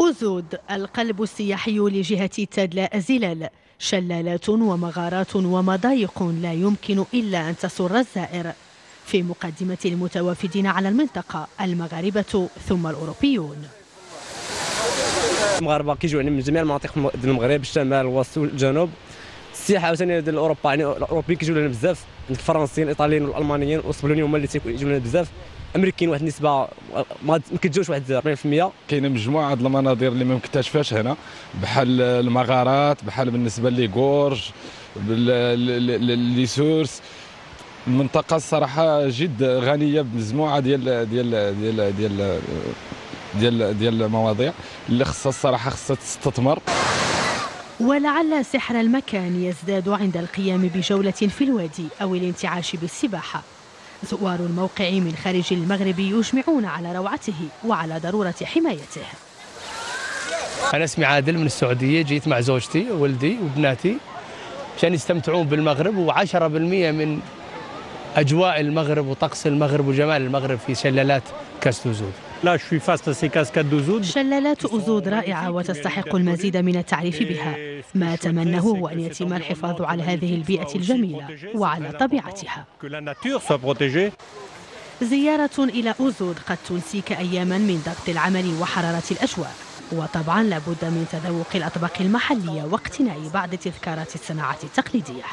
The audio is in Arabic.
أوزود القلب السياحي لجهة تادلا أزيلال، شلالات ومغارات ومضايق لا يمكن إلا أن تسر الزائر. في مقدمة المتوافدين على المنطقة المغاربة ثم الأوروبيون. المغاربه كيجيو من جميع المناطق ديال المغرب، الشمال الوسط والجنوب. السياحه عاوتاني ديال اوروبا، يعني الاوروبيين كيجيو لنا بزاف، الفرنسيين الايطاليين والالمانيين والاسبانيين هما اللي تيجيو لنا بزاف. الامريكيين واحد النسبه ما كتجوش، واحد 40%. كاينه مجموعه د المناظر اللي ما مكتشفاش هنا، بحال المغارات، بحال بالنسبه لي غورج، لي سورس. المنطقه الصراحه جد غنيه بمجموعه ديال المواضيع اللي خصها الصراحه تستثمر. ولعل سحر المكان يزداد عند القيام بجولة في الوادي أو الانتعاش بالسباحة. زوار الموقع من خارج المغرب يجمعون على روعته وعلى ضرورة حمايته. أنا اسمي عادل من السعودية، جيت مع زوجتي وولدي وبناتي عشان يستمتعون بالمغرب، و10% من أجواء المغرب وطقس المغرب وجمال المغرب في شلالات كاس أوزود. شلالات أوزود رائعة وتستحق المزيد من التعريف بها. ما أتمناه هو أن يتم الحفاظ على هذه البيئة الجميلة وعلى طبيعتها. زيارة إلى أوزود قد تنسيك أياما من ضغط العمل وحرارة الأجواء، وطبعا لابد من تذوق الأطباق المحلية واقتناء بعض تذكارات الصناعات التقليدية.